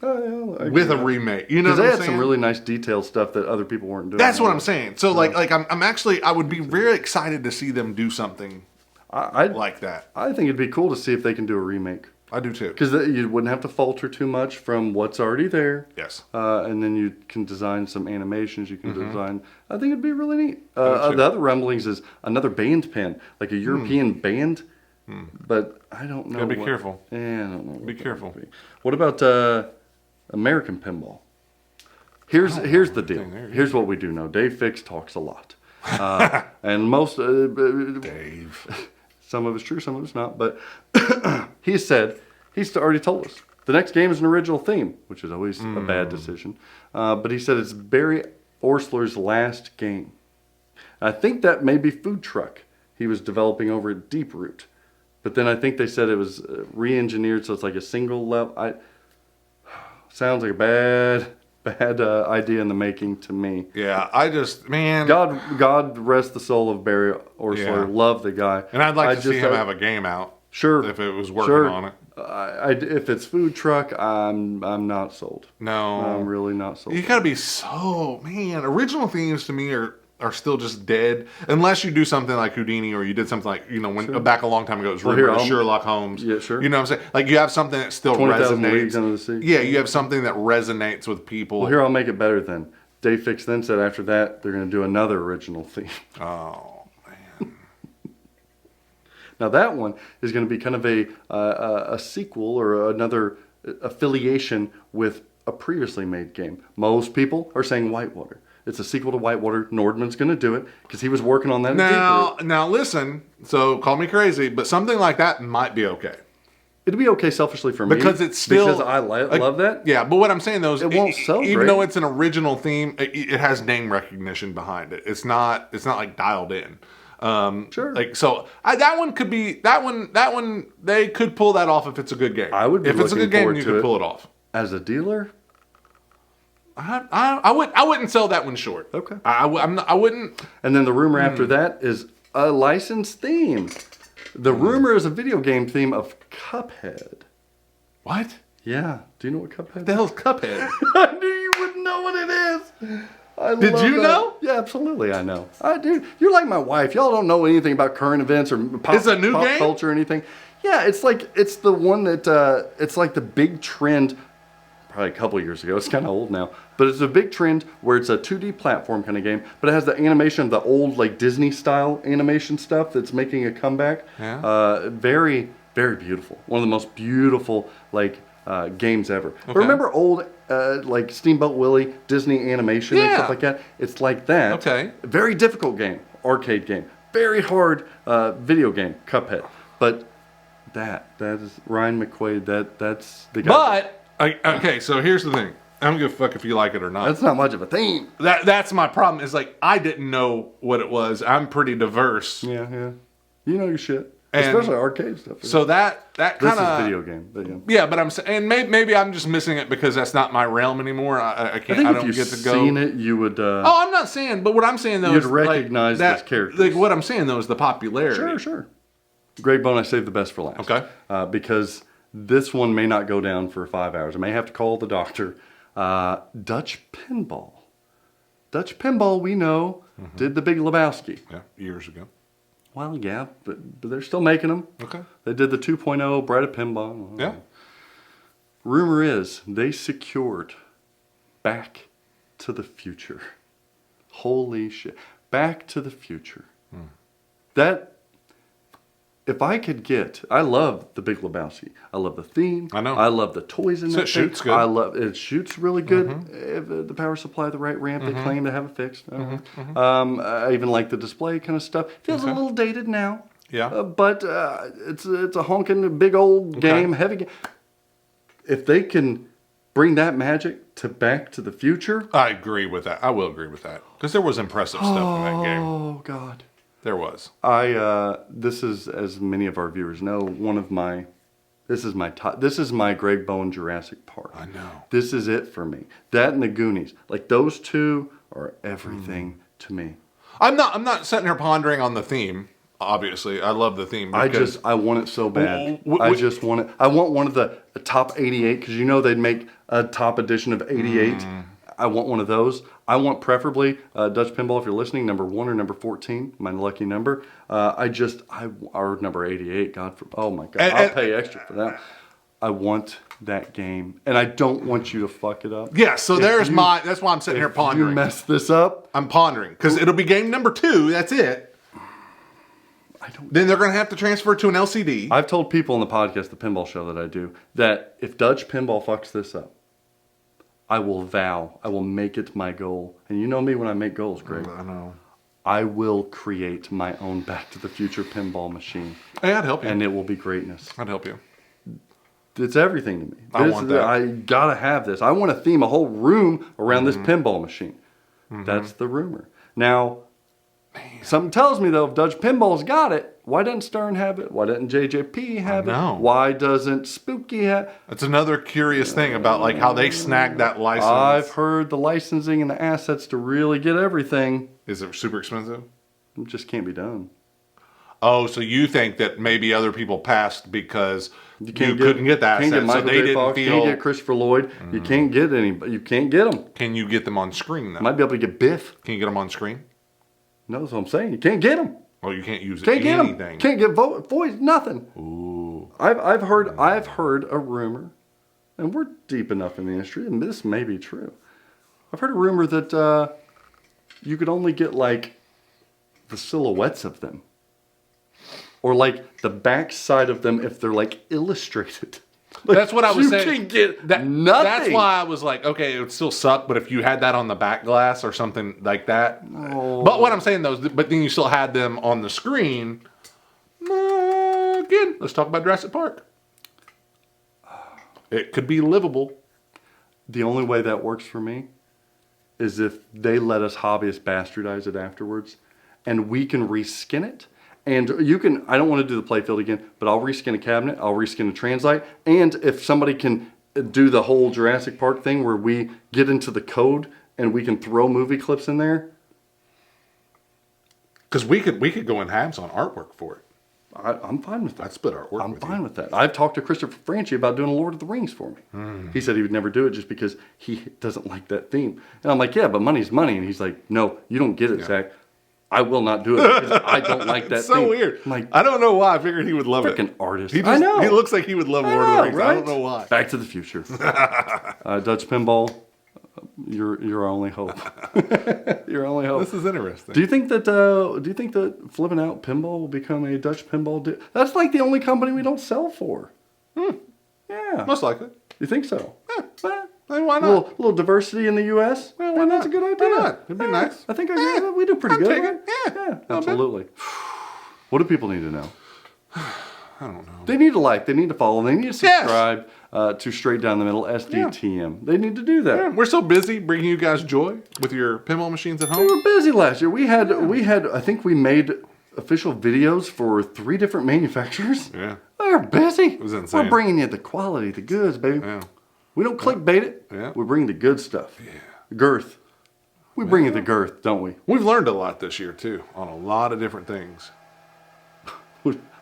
I with a remake. You know Because what they I'm had saying? some really nice detailed stuff that other people weren't doing. That's what I'm saying. So, like I'm actually, I would be very excited to see them do something like that. I think it'd be cool to see if they can do a remake. I do too. Because you wouldn't have to falter too much from what's already there. Yes. And then you can design some animations. You can design. I think it'd be really neat. too. The other rumblings is another band pin, like a European band. But I don't know. Gotta be careful. Yeah, I don't know. Be careful. What about American Pinball? Here's the deal. Here's what we do know. Dave Fix talks a lot. And most... Dave. Some of it's true, some of it's not. But he's already told us. The next game is an original theme, which is always a bad decision. But he said it's Barry Orsler's last game. I think that may be Food Truck he was developing over at Deep Root. But then I think they said it was re-engineered, so it's like a single level. Sounds like a bad idea in the making to me. Yeah, I just, man. God rest the soul of Barry Orsler. Yeah. Love the guy. And I'd like to see him have a game out. Sure. If it was working on it. If it's Food Truck, I'm not sold. No. I'm really not sold. You gotta be original themes to me are still just dead unless you do something like Houdini or you did something like, when back a long time ago it was rumored of Sherlock Holmes. Yeah, sure. You know what I'm saying? Like you have something that still 20,000 resonates. Leagues Under the Sea. Yeah, you have something that resonates with people. Well, here I'll make it better then. Dave Fix then said after that they're going to do another original theme. Oh man. Now that one is going to be kind of a sequel or another affiliation with a previously made game. Most people are saying Whitewater. It's a sequel to Whitewater. Nordman's going to do it because he was working on that. Now listen. So call me crazy, but something like that might be okay. It'd be okay selfishly for me Because it's still because I love that. Yeah, but what I'm saying though is It won't sell even great. though it's an original theme, it has name recognition behind it. It's not like dialed in. Sure. Like so, that one could be that one. They could pull that off if it's a good game. I would be if it's a looking good game, forward you to could it. pull it off. As a dealer, I wouldn't sell that one short. Okay. I wouldn't. and then the rumor after that is a licensed theme. The rumor is a video game theme of Cuphead. What? Yeah. Do you know what Cuphead The hell's Cuphead? I knew you wouldn't know what it is. Did you know? Yeah, absolutely, I know. I do. You're like my wife. Y'all don't know anything about current events or pop, It's a new pop game? culture or anything. Yeah, it's the one that it's like the big trend. Probably a couple years ago. It's kind of old now, but it's a big trend where it's a 2D platform kind of game, but it has the animation of the old like Disney style animation stuff that's making a comeback. Yeah. Very, very beautiful. One of the most beautiful like games ever. But Okay. remember old like Steamboat Willie Disney animation and Yeah. stuff like that? It's like that. Okay. Very difficult game, arcade game. Very hard video game, Cuphead. But that is Ryan McQuaid. That's the guy. But Okay, so here's the thing. I don't give a fuck if you like it or not. That's not much of a theme. That's my problem. Is like I didn't know what it was. I'm pretty diverse. Yeah. You know your shit. And especially arcade stuff. So that kind This is of video game. But yeah, but I'm saying maybe I'm just missing it because that's not my realm anymore. I can't. I think I if don't you've get to go. seen it, you would. Oh, I'm not saying, but what I'm saying though You'd is recognize like, those characters. Like what I'm saying though is the popularity. Sure. Greg Bone, I saved the best for last. Okay. Because this one may not go down for 5 hours. I may have to call the doctor. Dutch Pinball. Dutch Pinball, we know, did the Big Lebowski. Yeah, years ago. Well, yeah, but they're still making them. Okay. They did the 2.0 Bride of Pinball. Yeah. Rumor is they secured Back to the Future. Holy shit. Back to the Future. That, if I could get, I love the Big Lebowski. I love the theme. I know. I love the toys in So that it shoots thing. good. It shoots really good. If the power supply, the right ramp, they claim to have it fixed. I even like the display kind of stuff. Feels a little dated now. Yeah. But it's a honking big old game, heavy game. If they can bring that magic to Back to the Future. I agree with that. I will agree with that because there was impressive stuff in that game. Oh God. There was. This is, as many of our viewers know, this is my Greg Bone Jurassic Park. I know. This is it for me. That and the Goonies. Like those two are everything to me. I'm not sitting here pondering on the theme. Obviously, I love the theme. I want it so bad. I just want it. I want one of the top 88 because you know they'd make a top edition of 88. I want one of those. I want preferably Dutch Pinball, if you're listening, number 1 or number 14, my lucky number. Or number 88, oh my God, I'll pay extra for that. I want that game, and I don't want you to fuck it up. Yeah, so that's why I'm sitting here pondering. If you mess this up, I'm pondering, because it'll be game number 2, that's it. Then they're going to have to transfer to an LCD. I've told people on the podcast, the pinball show that I do, that if Dutch Pinball fucks this up, I will make it my goal. And you know me when I make goals, Greg. I know. I will create my own Back to the Future pinball machine. Hey, I'd help you. And it will be greatness. I'd help you. It's everything to me. I want that. I gotta have this. I want to theme a whole room around this pinball machine. That's the rumor. Now, something tells me though, if Dutch Pinball's got it, why doesn't Stern have it? Why doesn't JJP have it? Why doesn't Spooky have it? That's another curious thing about like how they snagged that license. I've heard the licensing and the assets to really get everything. Is it super expensive? It just can't be done. Oh, so you think that maybe other people passed because you couldn't get that asset, so they didn't feel... Can't get Christopher Lloyd. You can't get anybody. You can't get them. Can you get them on screen though? Might be able to get Biff. Can you get them on screen? No, that's what I'm saying. You can't get them. Well, you can't use Can't get anything. them. Can't get voice. Nothing. Ooh. I've heard a rumor, and we're deep enough in the industry, and this may be true. I've heard a rumor that you could only get like the silhouettes of them, or like the back side of them if they're like illustrated. Like, that's what I was saying. You can get nothing. That's why I was like, okay, it would still suck, but if you had that on the back glass or something like that. Oh. But what I'm saying though, but then you still had them on the screen. Again, let's talk about Jurassic Park. It could be livable. The only way that works for me is if they let us hobbyist bastardize it afterwards, and we can reskin it. And you can, I don't want to do the playfield again, but I'll reskin a cabinet, I'll reskin a translite, and if somebody can do the whole Jurassic Park thing where we get into the code and we can throw movie clips in there. Because we could go in halves on artwork for it. I'm fine with that. I'd split artwork I'm fine with that. I've talked to Christopher Franchi about doing a Lord of the Rings for me. He said he would never do it just because he doesn't like that theme. And I'm like, yeah, but money's money. And he's like, no, you don't get it, Zach. I will not do it because I don't like that. It's so thing. weird. I'm like, I don't know why. I figured he would love it. Freaking artist. I know. He looks like he would love Lord of the Rings. Right? I don't know why. Back to the Future. Dutch Pinball, you're our only hope. Your only hope. This is interesting. Do you think that Flip N Out Pinball will become a Dutch Pinball? That's like the only company we don't sell for. Yeah. Most likely. You think so? Why not? A little diversity in the U.S. Well, why not? That's a good idea. Why not? It'd be nice. I think we do pretty I'd good. take Right? it. Yeah, absolutely. What do people need to know? I don't know. They need to like. They need to follow. They need to subscribe. to straight down the middle SDTM. They need to do that. Yeah, we're so busy bringing you guys joy with your pinball machines at We home. were busy last year. We had I think we made official videos for 3 different manufacturers. Yeah. We're busy. It was insane. We're bringing you the quality, the goods, baby. Yeah. We don't clickbait it. Yeah. We bring the good stuff. Yeah. Girth. We bring you the girth, don't we? We've learned a lot this year too on a lot of different things.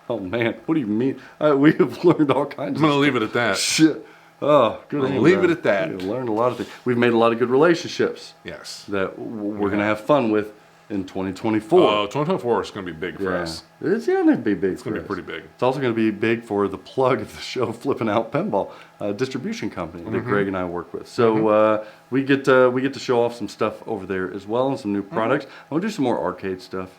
Oh man, what do you mean? We have learned all kinds I'm of gonna leave it at that. shit. Oh, good. I'll leave it at that. We've learned a lot of things. We've made a lot of good relationships Yes. that we're gonna have fun with in 2024. 2024 is gonna be big for us. It's gonna be big. It's gonna be pretty big. It's also going to be big for the plug of the show, Flip N Out Pinball, distribution company that Greg and I work with. So we get to show off some stuff over there as well and some new products. I want to do some more arcade stuff.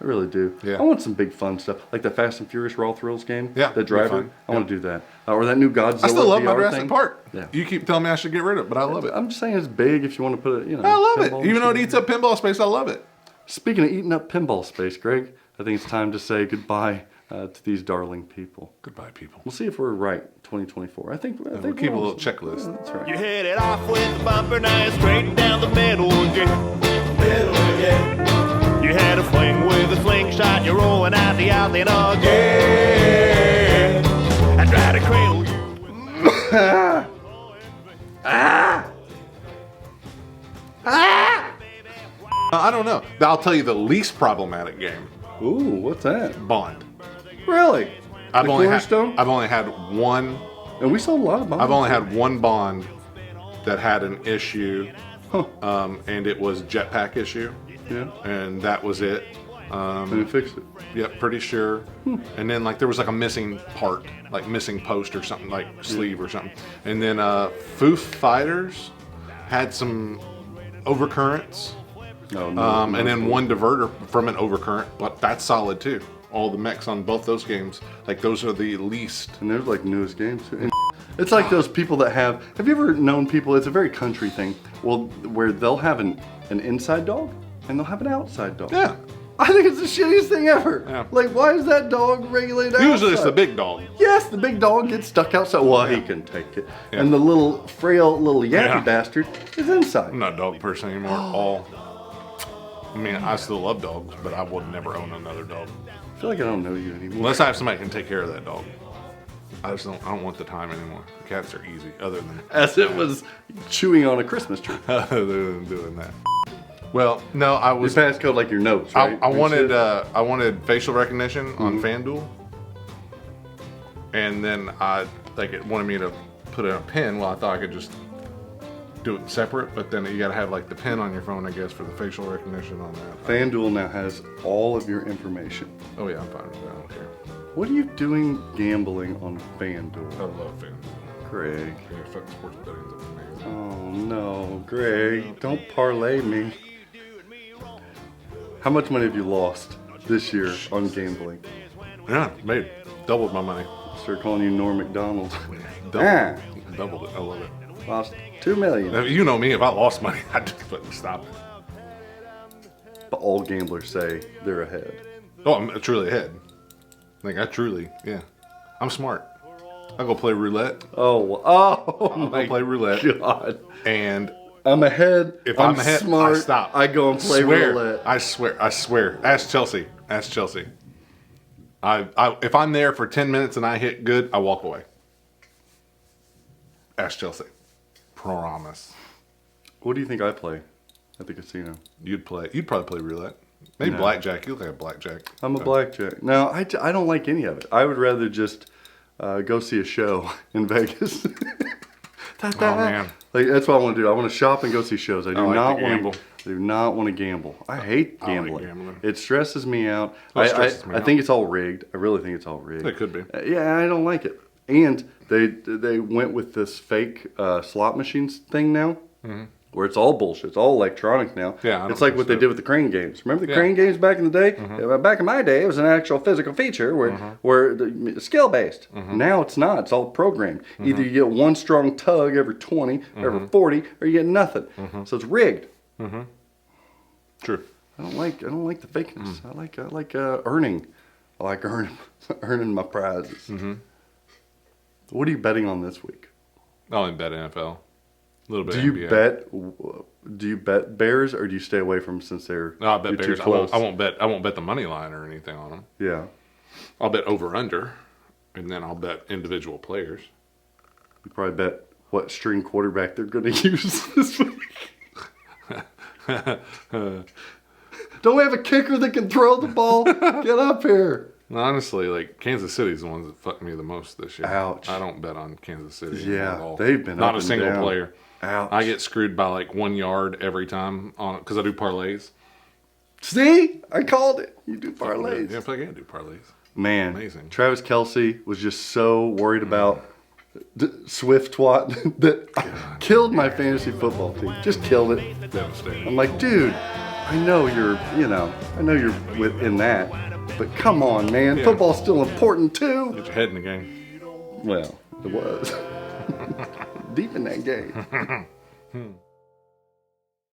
I really do. Yeah. I want some big fun stuff like the Fast and Furious Raw Thrills game. Yeah, the be driver. fun. I want to do that. Or that new Godzilla. I still love my VR Jurassic thing. Park. Yeah. You keep telling me I should get rid of it, but I love it. I'm just saying it's big if you want to put it. You know. I love it. pinball Even though it machine. eats up pinball space, I love it. Speaking of eating up pinball space, Greg, I think it's time to say goodbye to these darling people. Goodbye, people. We'll see if we're right 2024. I think We'll keep a little checklist. That's right. You hit it off with the bumper knife straight down the middle again. You had a fling with a slingshot, you're rolling out the outlet again. I try to cradle you. I don't know. I'll tell you the least problematic game, Ooh, what's that? Bond. Really? I've The only Cornerstone? had one. And we sold a lot of bonds. I've only had one Bond that had an issue, and it was jetpack issue, Yeah. and that was it. And we fixed it. Yep, pretty sure. And then like there was like a missing part, like missing post or something, like sleeve or something. And then Foo Fighters had some overcurrents, No, no. and then one diverter from an overcurrent, but that's solid too. All the mechs on both those games, like those are the least. And there's like newest games. And it's like those people that have you ever known people, it's a very country thing, well, where they'll have an inside dog and they'll have an outside dog. Yeah. I think it's the shittiest thing ever. Yeah. Like, why is that dog regulated outside? Usually it's the big dog. Yes, the big dog gets stuck outside. Well, he can take it. Yeah. And the little frail little yappy Yeah. bastard is inside. I'm not a dog person anymore at all. I mean, I still love dogs, but I would never own another dog. I feel like I don't know you anymore. Unless I have somebody who can take care of that dog. I don't want the time anymore. Cats are easy, other than As it was chewing on a Christmas tree. other than doing that. Well, no, I Your was passcode like your notes, right? I And wanted shit. I wanted facial recognition on FanDuel, and then it wanted me to put in a pin. Well, I thought I could just do it separate, but then you got to have like the pin on your phone, I guess, for the facial recognition on that. FanDuel now has all of your information. Oh yeah, I'm fine with that. I don't care. What are you doing gambling on I FanDuel? love FanDuel. Greg. Yeah, fuck sports betting's amazing. Oh no, Greg, don't parlay me. How much money have you lost this year on gambling? Yeah, made doubled my money. Start calling you Norm McDonald. Doubled, doubled it. I love it. Lost $2 million. Now, you know me. If I lost money, I'd just fucking stop it. But all gamblers say they're ahead. Oh, I'm truly ahead. Like I truly, yeah. I'm smart. I'll go play roulette. Oh I'll my go play roulette. God. And I'm ahead. if I'm ahead, smart, I stop. I go and play swear, roulette. I swear. Ask Chelsea. If I'm there for 10 minutes and I hit good, I walk away. Ask Chelsea. Promise. What do you think I play at the casino? You'd probably play roulette. Maybe No. blackjack. You look like a blackjack. I'm a blackjack. No, I don't like any of it. I would rather just go see a show in Vegas. Oh man. Like that's what I want to do. I want to shop and go see shows. I do like not to want gamble. to. I do not want to gamble. I hate I like gambling. gambling. It stresses me out. It stresses me I out. think it's all rigged. I really think it's all rigged. It could be. Yeah, I don't like it. And they went with this fake slot machines thing now, where it's all bullshit. It's all electronic now. Yeah, I don't it's like think what they so. did with the crane games. Remember the Yeah. crane games back in the day? Back in my day, it was an actual physical feature where skill based. Now it's not. It's all programmed. Either you get one strong tug every 20, or every 40, or you get nothing. So it's rigged. True. I don't like the fakeness. I like earning. I like earning my prizes. What are you betting on this week? I'll only bet NFL. A little bit. Do you NBA. Do you bet Bears or do you stay away from them since they're No, I bet you're Bears. too close? I won't bet the money line or anything on them. Yeah. I'll bet over under, and then I'll bet individual players. You probably bet what string quarterback they're going to use this week. Don't we have a kicker that can throw the ball? Get up here. Honestly, like Kansas City's the ones that fucked me the most this year. Ouch. I don't bet on Kansas City. Yeah, at all. they've been not up a and single down. player. Ouch. I get screwed by like 1 yard every time on it because I do parlays. See? I called it. You do parlays. Yeah, I do parlays. Man, Amazing. Travis Kelce was just so worried about Swift twat that killed my fantasy football team. Just killed it. Devastating. I'm like, dude, I know you're within that, but come on, man. Yeah. Football's still important too. Get your head in the game. Well, it was. Deep in that game.